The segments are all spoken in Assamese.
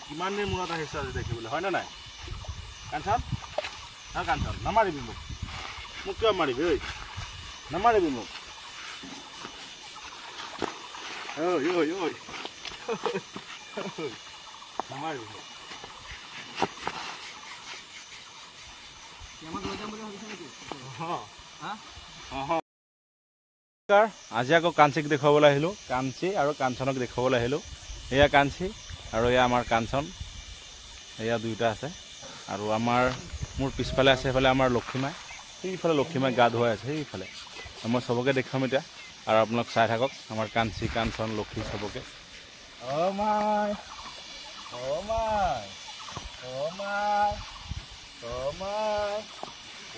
কিমান দিন মূৰত আহিছে আজি দেখিবলৈ হয় না নাই কাঞ্চন হা কাঞ্চন নামাৰিবি মোক কিয় মাৰিবি ঐ নামাৰিবি মোক ঐ ঐ ঐ নামাৰিবি মোক আজি আকৌ কাঞ্চিক দেখুৱাবলৈ আহিলোঁ কাঞ্চি আৰু কাঞ্চনক দেখুৱাবলৈ আহিলোঁ এয়া কাঞ্চি আৰু এয়া আমাৰ কাঞ্চন এয়া দুইটা আছে আৰু মোৰ পিছফালে আছে সেইফালে আমাৰ লক্ষীমাই সেইফালে লক্ষীমাই গা ধুৱাই আছে সেইফালে মই চবকে দেখুৱাম এতিয়া আৰু আপোনালোক চাই থাকক আমাৰ কাঞ্চি কাঞ্চন লক্ষী চবকে অ' মাই অ' মাই অ' মাই অ' মাই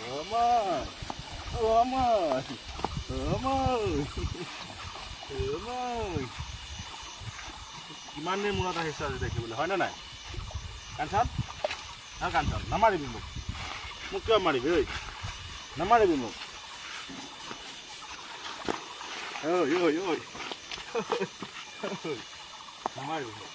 অ' মাই অ' মাই কিমান দিন মূৰত আহিছে আজি দেখিবলৈ হয় না নাই কাঞ্চন হা কাঞ্চন নামাৰিবি মোক কিয় মাৰিবি ঐ নামাৰিবি মোক ঐ ঐ ঐ নামাৰিবি মোক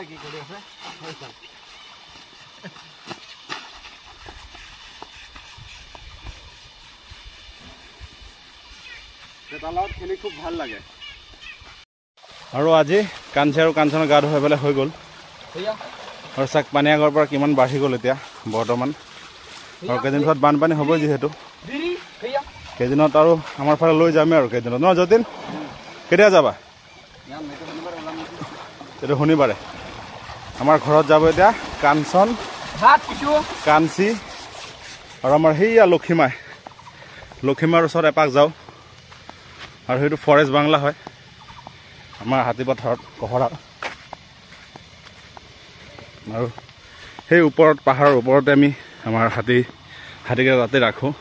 কি কৰি আছে তাৰ লগত খেলি খুব ভাল লাগে আৰু আজি কাঞ্চি আৰু কাঞ্চনৰ গা ধুৱাই পেলাই হৈ গ'ল আৰু চাক পানী আগৰ পৰা কিমান বাঢ়ি গ'ল এতিয়া বৰ্তমান আৰু কেইদিন পিছত বানপানী হ'বই যিহেতু কেইদিনত আৰু আমাৰ ফালে লৈ যামেই আৰু কেইদিনত ন যতীন কেতিয়া যাবা এইটো শনিবাৰে আমাৰ ঘৰত যাব এতিয়া কাঞ্চন কাঞ্চি আৰু আমাৰ সেইয়া লক্ষীমাৰ ওচৰত এপাক যাওঁ আৰু সেইটো ফৰেষ্ট বাংলা হয় আমাৰ হাতীপথাৰত কহৰাত আৰু সেই ওপৰত পাহাৰৰ ওপৰতে আমি আমাৰ হাতীকেইটা তাতে ৰাখোঁ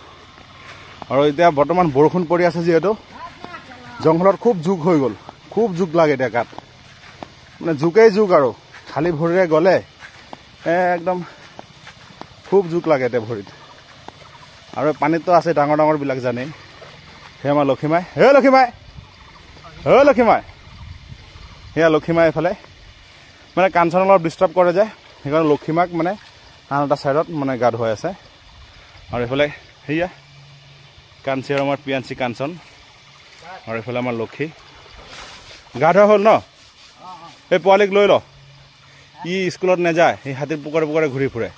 আৰু এতিয়া বৰ্তমান বৰষুণ পৰি আছে যিহেতু জংঘলত খুব জোক হৈ গ'ল খুব জোক লাগে এতিয়া গাত মানে জোকেই জোক আৰু খালী ভৰিৰে গ'লে একদম খুব জোক লাগে এতিয়া ভৰিত আৰু পানীততো আছে ডাঙৰ ডাঙৰবিলাক জানেই সেই আমাৰ লক্ষীমাই লক্ষীমাই সেয়া লক্ষীমাই এইফালে মানে কাঞ্চন অলপ ডিষ্টাৰ্ব কৰে যে সেইকাৰণে লক্ষীমাক মানে আন এটা ছাইডত মানে গা ধুৱাই আছে আৰু এইফালে সেয়া কাঞ্চি আৰু আমাৰ পিয়াঞ্চি কাঞ্চন আৰু এইফালে আমাৰ লক্ষী গা ধোৱা হ'ল ন এই পোৱালীক লৈ ল ই স্কুলত নাযায় সেই হাতীৰ পুকাৰে পুকাৰে ঘূৰি ফুৰে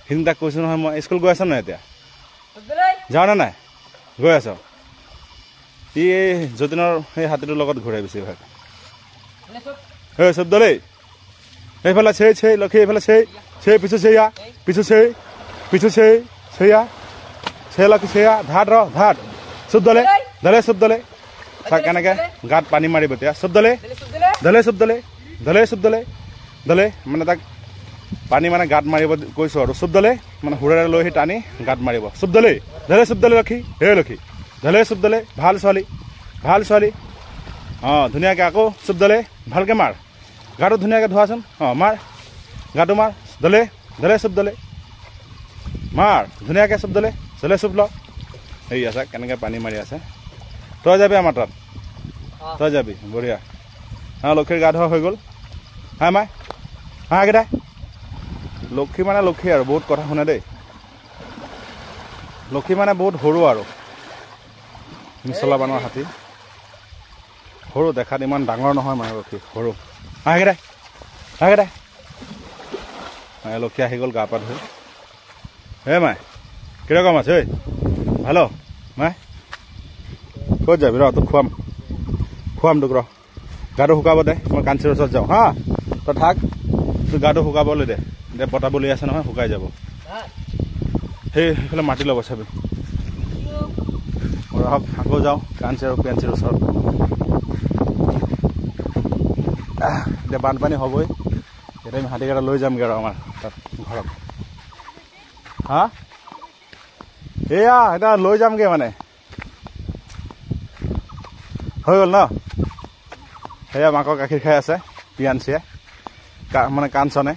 সেইদিন তাক কৈছোঁ নহয় মই স্কুল গৈ আছ নাই এতিয়া যাওঁ নে নাই গৈ আছ ই যতীনৰ সেই হাতীটোৰ লগত ঘূৰাই বেছিভাগ চব দলেই এইফালে চেই লক্ষী এইফালে চেই পিছু চেই লক্ষী চেয়া ধাত চব দলে চাক কেনেকে গাত পানী মাৰিব এতিয়া চব দলে মানে তাক পানী মানে গাত মাৰিব কৈছোঁ আৰু চব দলে মানে হুৰেৰে লৈ সি টানি গাত মাৰিব চব দলে লক্ষী চব দলে ভাল ছোৱালী অঁ ধুনীয়াকৈ আকৌ চব দলে ভালকৈ মাৰ গাটো ধুনীয়াকৈ ধোৱাচোন অঁ মাৰ গাটো মাৰ দলে চব দলে মাৰ ধুনীয়াকৈ চব দলে চব ল হেৰি আছে কেনেকৈ পানী মাৰি আছে তই যাবি আমাৰ তাত তই যাবি বঢ়িয়া লক্ষীৰ গা ধোৱা হৈ গ'ল মাই কেইটাই লক্ষী মানে লক্ষী আৰু বহুত কথা শুনে দেই লক্ষী মানে বহুত সৰু আৰু মিছলা বানৰ হাতী সৰু দেখাত ইমান ডাঙৰ নহয় মানে লক্ষী সৰু কেইটাই লক্ষী আহি গ'ল গা পা ধুই মাই কিৰকম আছে ঐ ভাল মাই ক'ত যাবি ৰ তোক খুৱাম তোক ৰ গাটো শুকাব দে মই কাঞ্চিৰ ওচৰত যাওঁ হা তই থাক তোৰ গাটো শুকাবলৈ দে বতাহ বলি আছে নহয় শুকাই যাব সেইফালে মাটি ল'ব চাবি আহক আকৌ যাওঁ কাঞ্চি আৰু পেঞ্চিৰ ওচৰত এতিয়া বানপানী হ'বই এতিয়া আমি হাতীকেইটা লৈ যামগৈ আৰু আমাৰ তাত ঘৰত হা এয়া এতিয়া লৈ যামগৈ মানে হৈ গ'ল ন সেয়া মাকৰ গাখীৰ খাই আছে পিয়াঞ্চিয়ে মানে কাঞ্চনে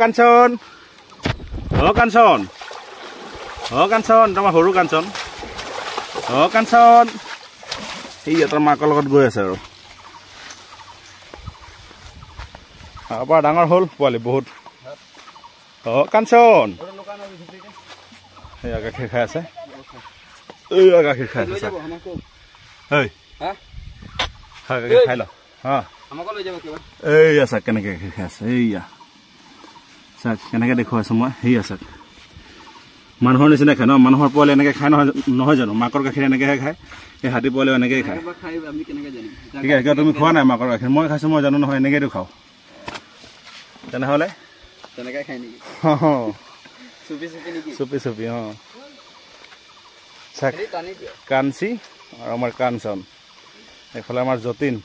কাঞ্চন কাঞ্চন কাঞ্চন তোমাৰ সৰু কাঞ্চন কাঞ্চন এই তাৰ মাকৰ লগত গৈ আছে আৰু পৰা ডাঙৰ হ'ল পোৱালি বহুত কাঞ্চন এয়া গাখীৰ খাই আছে গাখীৰ খাই আছে গাখীৰ খাই ল এইয়া চাক কেনেকে গাখীৰ খাই আছে এইয়া চাক কেনেকে দেখুৱাইছো মই সেয়া চাক মানুহৰ নিচিনা খায় ন মানুহৰ পোৱালি এনেকে খাই নহয় জানো মাকৰ গাখীৰ এনেকেহে খায় এই হাতী পোৱালিও এনেকেই খায় ঠিক আছে তুমি খোৱা নাই মাকৰ গাখীৰ মই খাইছো মই জানো নহয় এনেকেইতো খাওঁ তেনেহ'লে চুপি চুপি কাঞ্চি আৰু আমাৰ কাঞ্চন এইফালে আমাৰ যতীন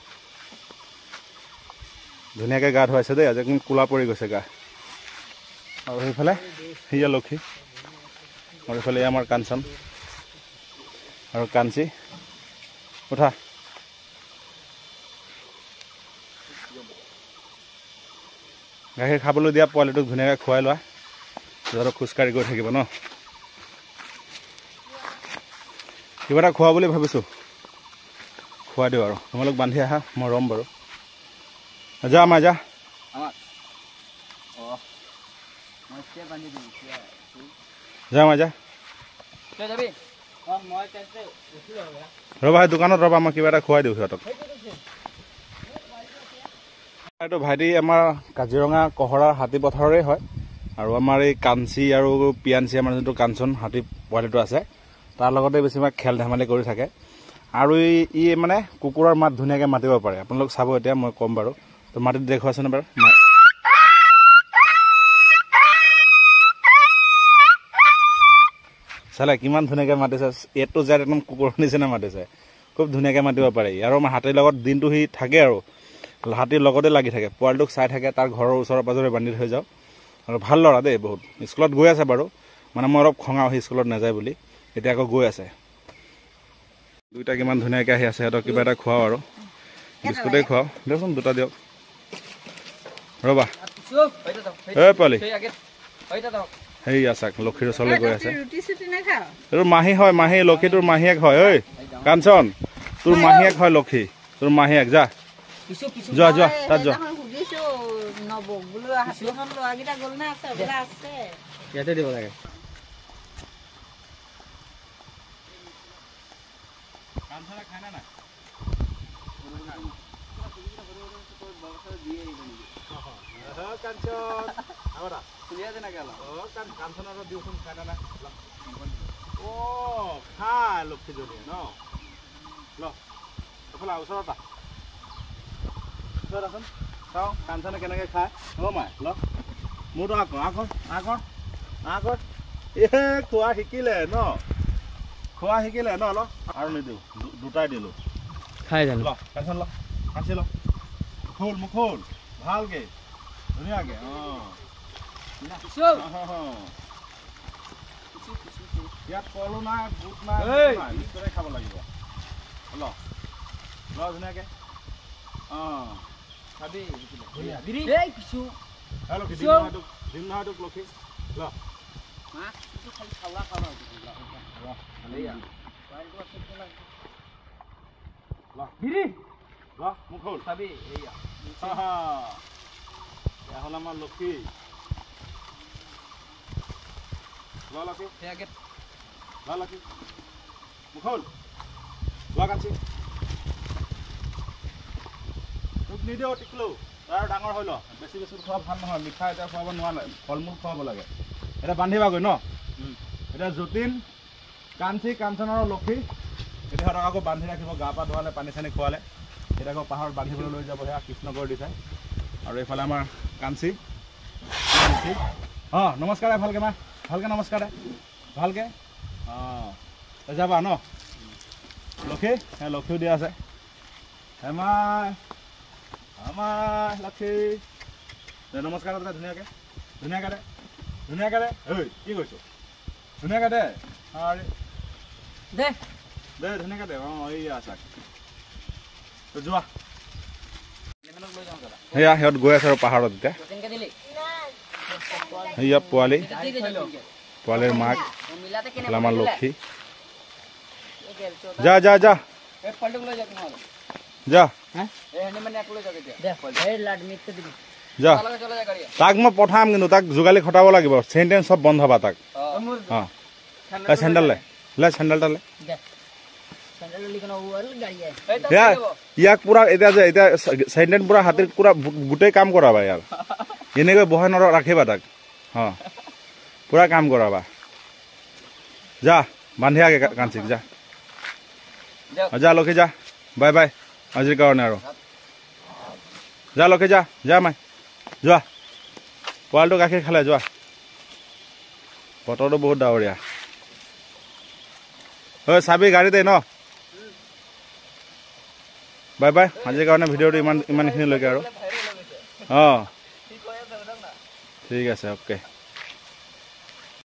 ধুনীয়াকৈ গা ধুৱাইছে দেই আজি একদম কোলা পৰি গৈছে গা আৰু সেইফালে সেয়া লক্ষী আৰু এইফালে আমাৰ কাঞ্চন আৰু কাঞ্চি উঠা গাখীৰ খাবলৈ দিয়া পোৱালিটোক ধুনীয়াকৈ খুৱাই লোৱা সিহঁতক খোজকাঢ়ি গৈ থাকিব ন কিবা এটা খোৱা বুলি ভাবিছোঁ খুৱাই দিওঁ আৰু তোমালোক বান্ধি আহা মই ৰ'ম বাৰু যা আমাৰ যা যা আমাৰ যা ৰ'বা দোকানত ৰ'বা মই কিবা এটা খুৱাই দিওঁ সিহঁতক এইটো ভাইটি আমাৰ কাজিৰঙা কহৰা হাতী পথাৰৰে হয় আৰু আমাৰ এই কাঞ্চি আৰু পিয়াঞ্চি আমাৰ যোনটো কাঞ্চন হাতী পোৱালিটো আছে তাৰ লগতে বেছিভাগ খেল ধেমালি কৰি থাকে আৰু ই মানে কুকুৰৰ মাত ধুনীয়াকৈ মাতিব পাৰে আপোনালোক চাব এতিয়া মই ক'ম বাৰু তো মাতিত দেখুৱাইছেনে বাৰু চালে কিমান ধুনীয়াকৈ মাতিছে এটো জেড একদম কুকুৰৰ নিচিনা মাতিছে খুব ধুনীয়াকৈ মাতিব পাৰে আৰু আমাৰ হাতীৰ লগত দিনটো সি থাকে আৰু হাতীৰ লগতে লাগি থাকে পোৱালিটোক চাই থাকে তাৰ ঘৰৰ ওচৰে পাজৰে বান্ধি থৈ যাওঁ আৰু ভাল ল'ৰা দেই বহুত স্কুলত গৈ আছে বাৰু মানে মই অলপ খঙাওঁ সি স্কুলত নাযায় বুলি এতিয়া আকৌ গৈ আছে দুইটা কিমান ধুনীয়াকৈ আহি আছে সিহঁতক কিবা এটা খুৱাওঁ আৰু বিস্কুটেই খুৱাওঁ দিয়কচোন দুটা দিয়ক ৰ'বা পোৱালি সেয়া চাক লক্ষীৰ ওচৰলৈ গৈ আছে এইটো মাহী হয় মাহী লক্ষী তোৰ মাহীয়েক হয় ঐ কাঞ্চন তোৰ মাহীয়েক হয় লক্ষী তোৰ মাহীয়েক যা যোৱা যোৱা তাত যোৱা ইয়াতে দিব লাগে খাই লক্ষী জনীয়ে ন এইফালে ওচৰত আছোন চাওঁ কাঞ্চনে কেনেকৈ খায় মাই মোৰতো আগত খোৱা শিকিলে ন আৰু নিদিওঁ দুটাই দিলোঁ খাই জানো কাঞ্চন কাঞ্চি মুখোল ভালকে ধুনীয়াকে ইয়াত কলো নাই বুট নাই নিশ্চয় খাব লাগিব ধুনীয়াকে লক্ষী মুখোল চাবি এয়া হ'ল আমাৰ লক্ষী লক্ষী মুখোল কাঞ্চি তোক নিদিওঁ টিকলো তাৰ ডাঙৰ হৈ ল বেছি খোৱা ভাল নহয় মিঠা এতিয়া খুৱাব নোৱাৰে ফল মূল খুৱাব লাগে এতিয়া বান্ধিবাগৈ ন এতিয়া যতীন কাঞ্চি কাঞ্চন আৰু লক্ষী এতিয়া সিহঁতক আকৌ বান্ধি ৰাখিব গা পা ধোৱালে পানী চানী খোৱালে এতিয়া আকৌ পাহাৰত বান্ধিবলৈ লৈ যাব সেয়া কৃষ্ণ কৰি দিছে আৰু এইফালে আমাৰ কাঞ্চি নমস্কাৰ ভালকৈ মা ভালকৈ নমস্কাৰ ভালকৈ যাবা ন লক্ষী লক্ষীও দিয়া আছে হেমাই আমাৰ লক্ষী নমস্কাৰ ধুনীয়াকৈ ধুনীয়াকৈ ঐ কি কৈছোঁ ধুনীয়াকৈ দে দে ধুনীয়াকৈ দে এইয়া চাক যোৱা সেয়া সিহঁত গৈ আছে আৰু পাহাৰত এতিয়া সেয়া পোৱালিৰ মাক আমাৰ লক্ষী যা যা যা যা যা তাক মই পঠাম কিন্তু তাক যোগালী খটাব লাগিব চেণ্টেন চব বন্ধ হবা তাক চেণ্ডেল লে চেণ্ডেলটা লে ইয়াক পুৰা এতিয়া যে এতিয়া চেণ্টেন পুৰা হাতীৰ পুৰা গোটেই কাম কৰাবা ইয়াৰ এনেকৈ বহাই ৰাখিবা তাক পুৰা কাম কৰাবা যা বান্ধি আগে কাঞ্চিক যা যা লক্ষী যা বাই বাই আজিৰ কাৰণে আৰু যা লক্ষী যা যা মাই যোৱা পোৱালিটো গাখীৰ খালে যোৱা বতৰটো বহুত ডাৱৰীয়া ঐ চাবি গাড়ীতে ন বাই বাই আজিৰ কাৰণে ভিডিঅ'টো ইমানখিনিলৈকে আৰু ঠিক আছে অ'কে